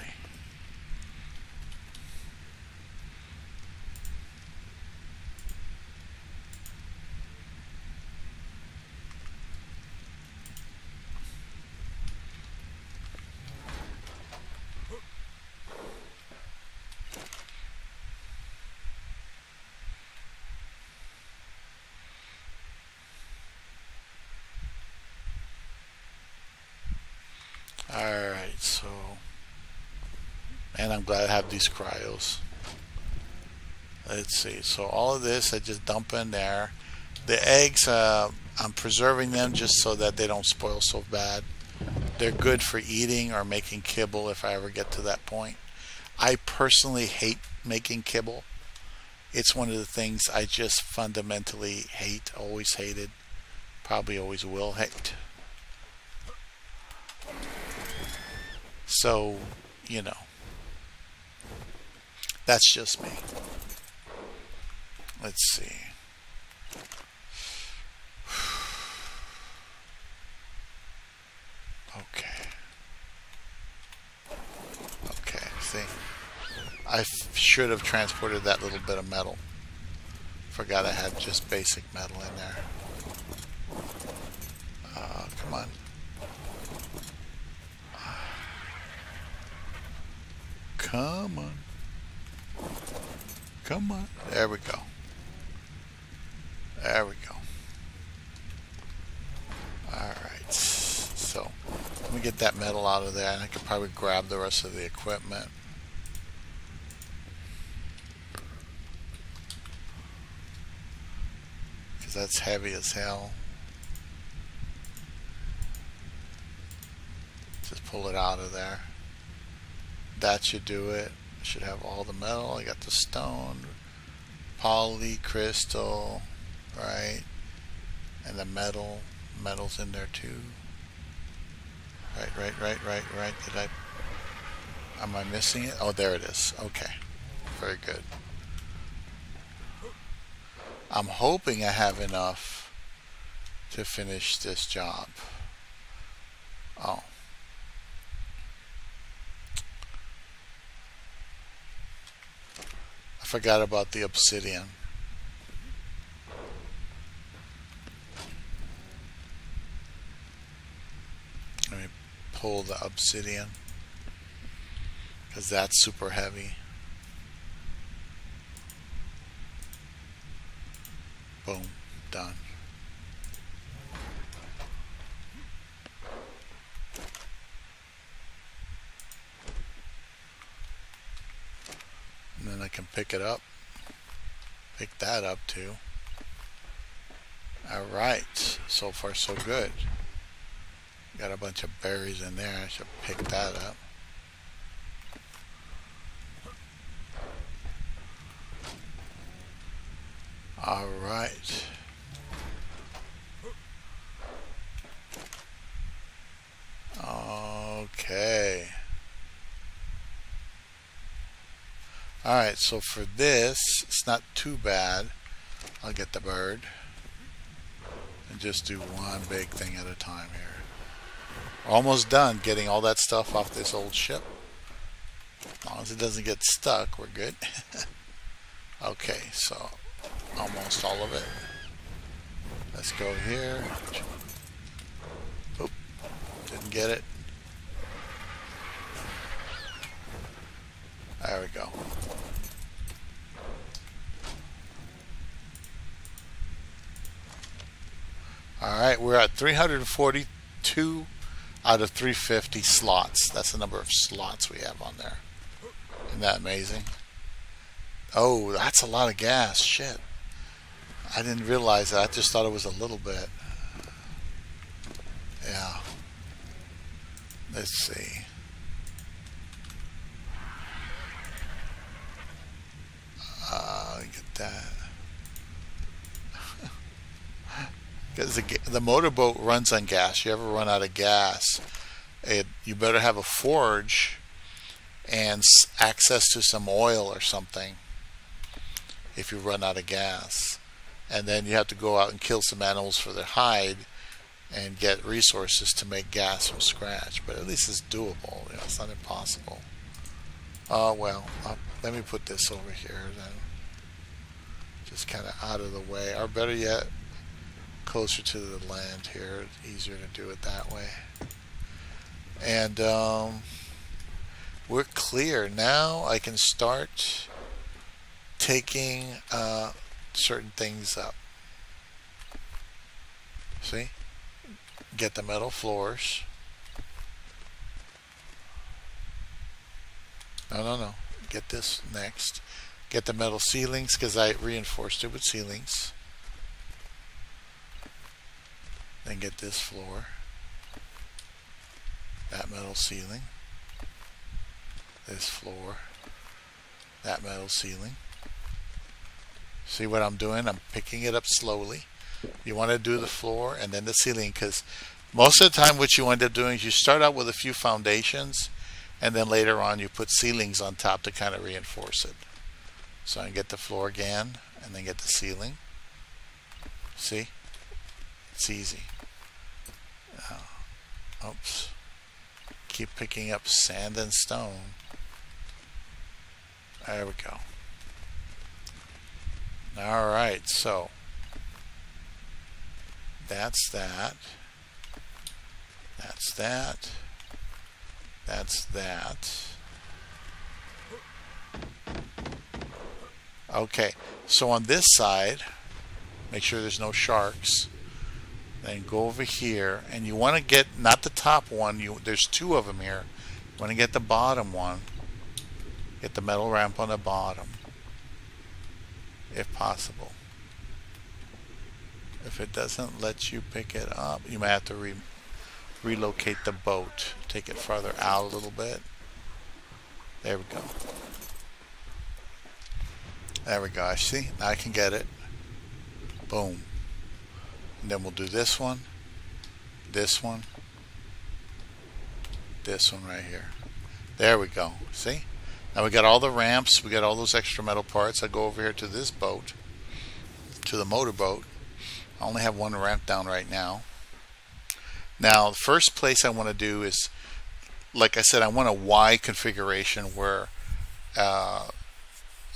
Alright, so, and I'm glad I have these cryos. Let's see, so all of this I just dump in there. The eggs, I'm preserving them just so that they don't spoil so bad. They're good for eating or making kibble if I ever get to that point. I personally hate making kibble. It's one of the things I just fundamentally hate, always hated, probably always will hate. So, you know, that's just me. Let's see. Okay. Okay, see. I should have transported that little bit of metal. Forgot I had just basic metal in there. Come on. Come on. Come on. There we go. There we go. Alright. So, let me get that metal out of there and I could probably grab the rest of the equipment. Because that's heavy as hell. Just pull it out of there. That should do it. Should have all the metal. I got the stone, poly, crystal, right? And the metal's in there too. Right. Am I missing it? Oh, there it is. Okay. Very good. I'm hoping I have enough to finish this job. Oh. Forgot about the obsidian. Let me pull the obsidian because that's super heavy. Boom, done. And then I can pick it up. Pick that up too. Alright, so far so good. Got a bunch of berries in there. I should pick that up. Alright. Okay. Alright, so for this, it's not too bad. I'll get the bird and just do one big thing at a time here. Almost done getting all that stuff off this old ship. As long as it doesn't get stuck, we're good. Okay, so almost all of it. Let's go here. Oop, didn't get it. There we go. Alright, we're at 342 out of 350 slots. That's the number of slots we have on there. Isn't that amazing? Oh, that's a lot of gas. Shit. I didn't realize that. I just thought it was a little bit. Yeah. Let's see. Get that. Because the motorboat runs on gas. You ever run out of gas, you better have a forge and access to some oil or something if you run out of gas. and then you have to go out and kill some animals for their hide and get resources to make gas from scratch. But at least it's doable. You know, it's not impossible. Well, let me put this over here then, just kind of out of the way, or better yet, closer to the land here. It's easier to do it that way. And we're clear now. I can start taking certain things up. See? Get the metal floors. No. Get this next. Get the metal ceilings, because I reinforced it with ceilings. Then get this floor. That metal ceiling. This floor. That metal ceiling. See what I'm doing? I'm picking it up slowly. You want to do the floor and then the ceiling, because most of the time what you end up doing is you start out with a few foundations, and then later on you put ceilings on top to kind of reinforce it. So I can get the floor again and then get the ceiling. See? It's easy. Oops. Keep picking up sand and stone. There we go. Alright, so that's that. That's that. That's that. Okay, so on this side, make sure there's no sharks. Then go over here, and you want to get not the top one. There's two of them here. You want to get the bottom one. Get the metal ramp on the bottom, if possible. If it doesn't let you pick it up, you might have to relocate the boat. Take it farther out a little bit. There we go. There we go. I see. Now I can get it. Boom. And then we'll do this one, this one, this one right here. There we go. See? Now we got all the ramps. We got all those extra metal parts. I go over here to this boat, to the motorboat. I only have one ramp down right now. Now, the first place I want to do is, like I said, I want a Y configuration where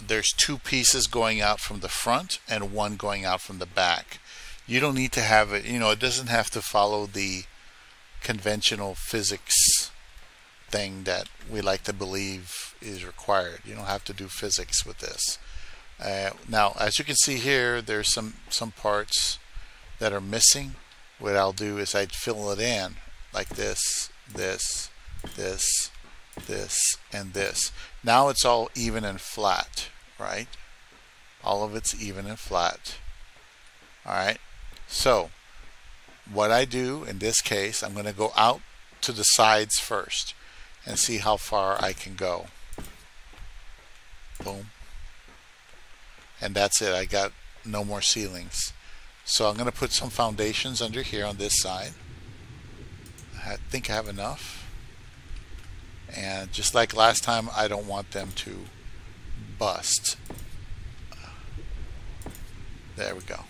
there's two pieces going out from the front and one going out from the back. You don't need to have it, you know, it doesn't have to follow the conventional physics thing that we like to believe is required. You don't have to do physics with this. Now, as you can see here, there's some parts that are missing. What I'll do is I'd fill it in like this, this, this, this, and this. Now it's all even and flat, right? All of it's even and flat. Alright, so what I do in this case, I'm going to go out to the sides first and see how far I can go. Boom. And that's it. I got no more ceilings. So I'm going to put some foundations under here on this side. I think I have enough. And just like last time, I don't want them to bust. There we go.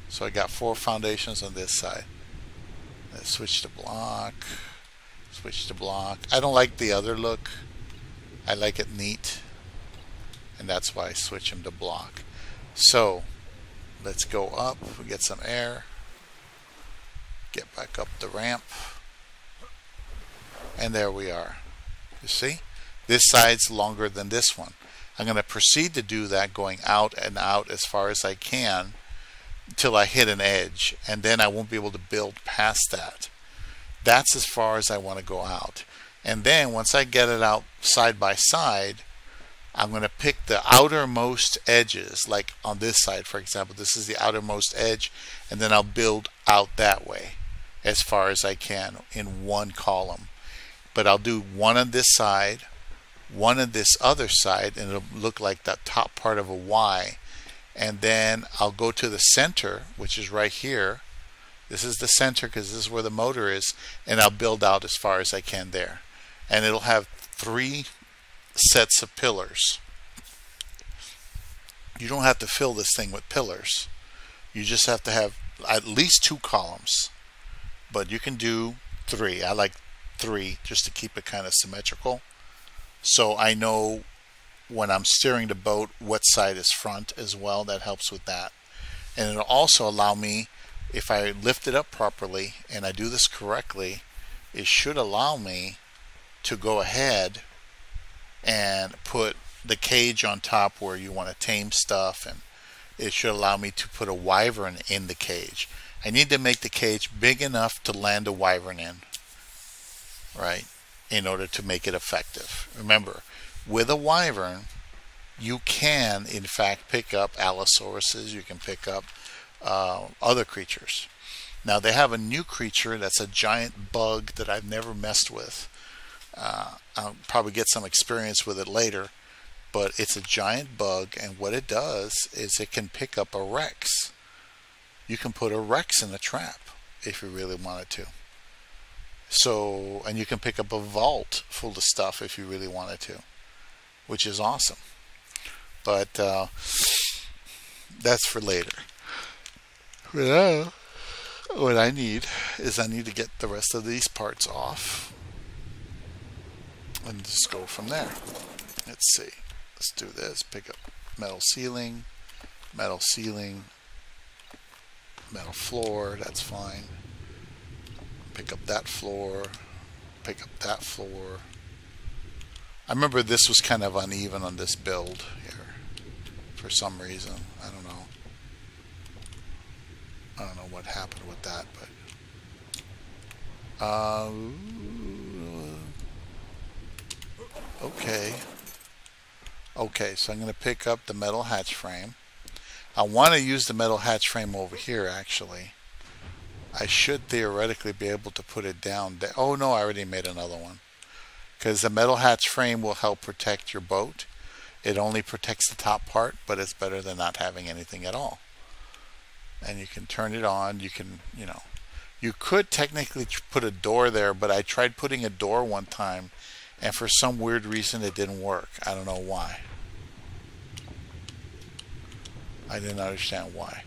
So I got 4 foundations on this side. Let's switch to block. Switch to block. I don't like the other look. I like it neat. And that's why I switch them to block. So let's go up. We get some air. Get back up the ramp. And there we are. You see? This side's longer than this one. I'm going to proceed to do that, going out and out as far as I can until I hit an edge, and then I won't be able to build past that. That's as far as I want to go out. And then once I get it out side by side, I'm going to pick the outermost edges, like on this side, for example. This is the outermost edge, and then I'll build out that way as far as I can in one column. But I'll do one on this side, one on this other side, and it'll look like the top part of a Y. And then I'll go to the center, which is right here. This is the center because this is where the motor is, and I'll build out as far as I can there. And it'll have 3 sets of pillars. You don't have to fill this thing with pillars. You just have to have at least 2 columns, but you can do 3. I like 3 just to keep it kind of symmetrical, so I know when I'm steering the boat what side is front as well. That helps with that. And it'll also allow me, if I lift it up properly and I do this correctly, it should allow me to go ahead and put the cage on top where you want to tame stuff, and it should allow me to put a wyvern in the cage. I need to make the cage big enough to land a wyvern in, right, in order to make it effective. Remember, with a wyvern, you can, in fact, pick up allosauruses. You can pick up other creatures. Now, they have a new creature that's a giant bug that I've never messed with. I'll probably get some experience with it later, but it's a giant bug, and what it does is it can pick up a Rex. You can put a Rex in a trap if you really wanted to. So, and you can pick up a vault full of stuff if you really wanted to, which is awesome. But that's for later. For now, what I need is I need to get the rest of these parts off and just go from there. Let's see. Let's do this. Pick up metal ceiling, metal floor. That's fine. Pick up that floor. Pick up that floor. I remember this was kind of uneven on this build here for some reason. I don't know. I don't know what happened with that, but okay, so I'm going to pick up the metal hatch frame. I want to use the metal hatch frame over here, actually. I should theoretically be able to put it down there. Oh no, I already made another one, because the metal hatch frame will help protect your boat. It only protects the top part, but it's better than not having anything at all. And you can turn it on. You can, you could technically put a door there, but I tried putting a door one time, and for some weird reason it didn't work. I don't know why. I didn't understand why.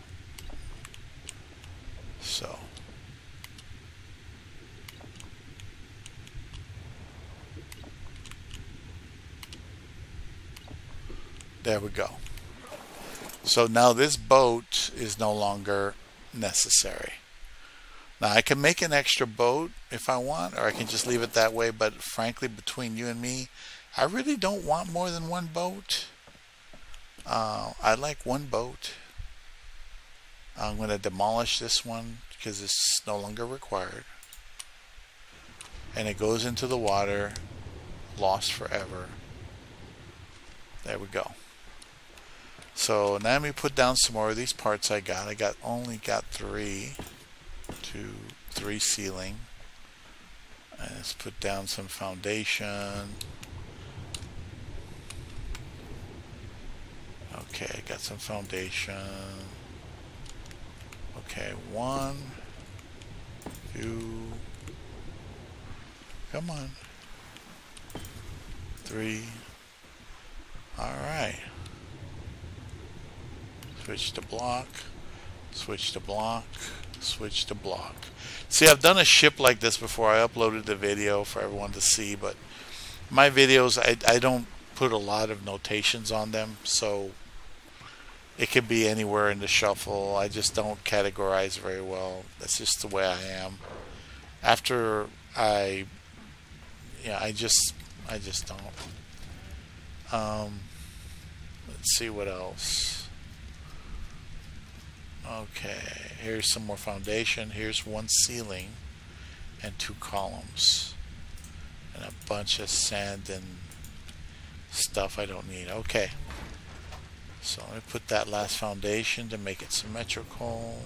So there we go. So now this boat is no longer necessary. Now I can make an extra boat if I want, or I can just leave it that way, but frankly, between you and me, I really don't want more than one boat. I like one boat. I'm going to demolish this one because it's no longer required. And it goes into the water, lost forever. There we go. So now let me put down some more of these parts I got. Only got 3 ceiling. And let's put down some foundation. Okay, I got some foundation. Okay, 1, 2, come on, 3. All right. Switch to block, switch to block, switch to block. See, I've done a ship like this before. I uploaded the video for everyone to see, but my videos, I don't put a lot of notations on them, so it could be anywhere in the shuffle. I just don't categorize very well. That's just the way I am. After I just don't. Let's see what else. Okay, here's some more foundation. Here's 1 ceiling and 2 columns and a bunch of sand and stuff I don't need. Okay, so let me put that last foundation to make it symmetrical.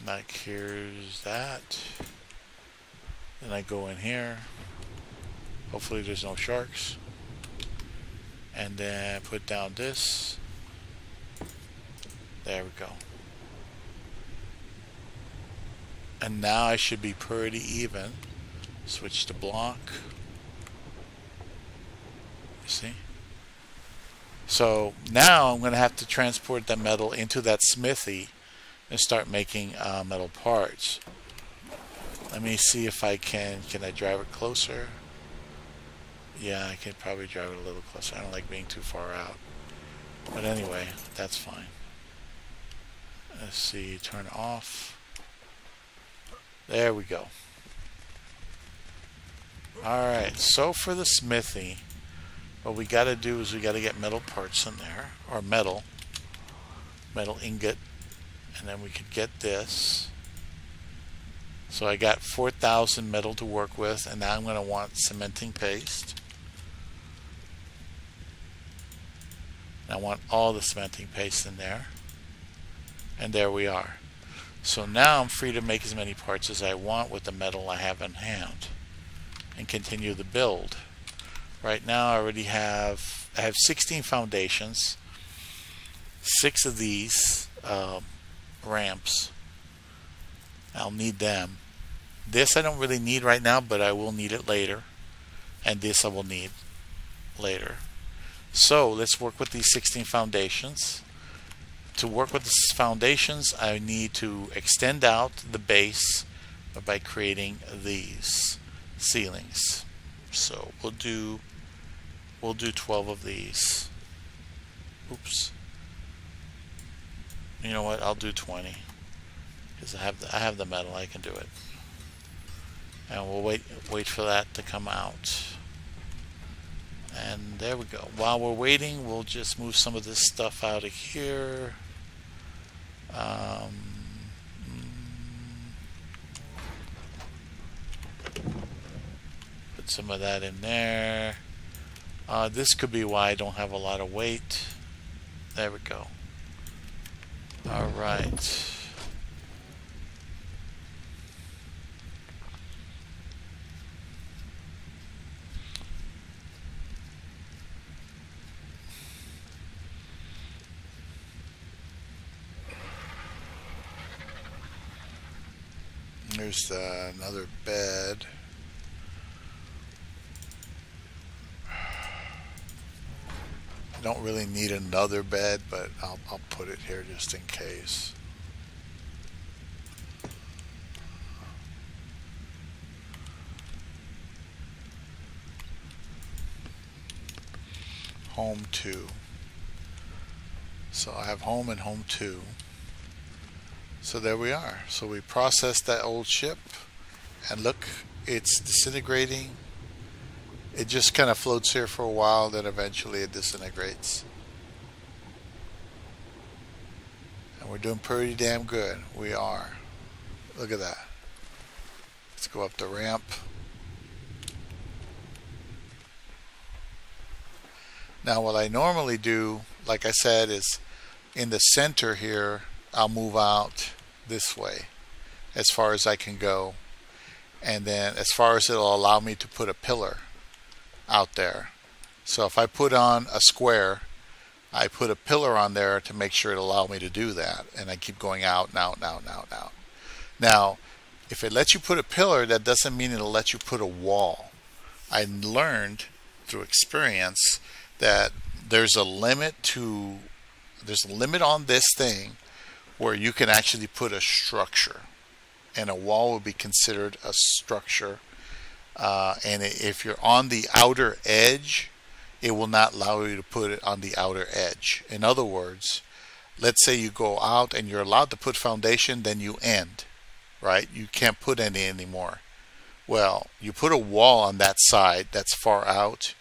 Like here's that. Then I go in here. Hopefully there's no sharks. And then put down this. There we go. And now I should be pretty even. Switch to block. See? So now I'm going to have to transport the metal into that smithy and start making metal parts. Let me see if I can I drive it closer? Yeah, I can probably drive it a little closer. I don't like being too far out. But anyway, that's fine. Let's see, turn off. There we go. Alright, so for the smithy, what we got to do is we got to get metal parts in there, or metal ingot, and then we could get this. So I got 4,000 metal to work with, and now I'm going to want cementing paste. And I want all the cementing paste in there, and there we are. So now I'm free to make as many parts as I want with the metal I have in hand and continue the build. Right now I already have 16 foundations, 6 of these ramps. I'll need them. This I don't really need right now, but I will need it later, and this I will need later. So let's work with these 16 foundations. To work with these foundations, I need to extend out the base by creating these ceilings. So we'll do 12 of these. Oops. You know what? I'll do 20 because I have the metal. I can do it. And we'll wait for that to come out. And there we go. While we're waiting, we'll just move some of this stuff out of here. Put some of that in there. This could be why I don't have a lot of weight. There we go. Alright. There's another bed. I don't really need another bed, but I'll put it here just in case. Home 2. So I have home and home 2. So there we are. So we processed that old ship, and look, it's disintegrating. It just kind of floats here for a while, then eventually it disintegrates. And we're doing pretty damn good. We are. Look at that. Let's go up the ramp. Now what I normally do, like I said, is in the center here, I'll move out this way as far as I can go, and then as far as it'll allow me to put a pillar out there. So if I put on a square, I put a pillar on there to make sure it'll allow me to do that, and I keep going out and out and out and out and out. Now if it lets you put a pillar, that doesn't mean it'll let you put a wall. I learned through experience that there's a limit on this thing where you can actually put a structure, and a wall would be considered a structure, and if you're on the outer edge, it will not allow you to put it on the outer edge. In other words, let's say you go out and you're allowed to put foundation, then you end, right? You can't put any anymore. Well, you put a wall on that side that's far out,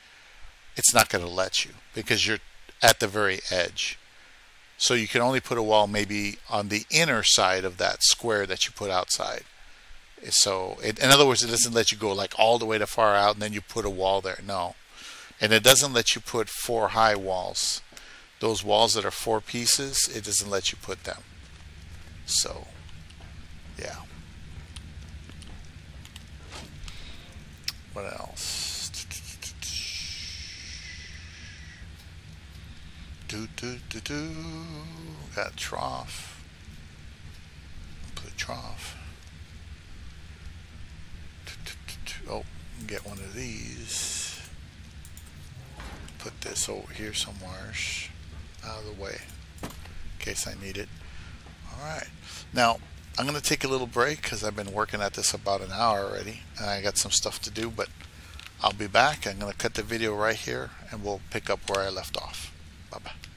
it's not going to let you because you're at the very edge. So you can only put a wall maybe on the inner side of that square that you put outside. So in other words, it doesn't let you go like all the way to far out and then you put a wall there. No. And it doesn't let you put 4 high walls. Those walls that are 4 pieces, it doesn't let you put them. So, yeah. What else? Got a trough. Put a trough. Oh, get one of these. put this over here somewhere out of the way in case I need it. Alright, now I'm going to take a little break because I've been working at this about an hour already and I got some stuff to do, but I'll be back. I'm going to cut the video right here and we'll pick up where I left off. Bye bye.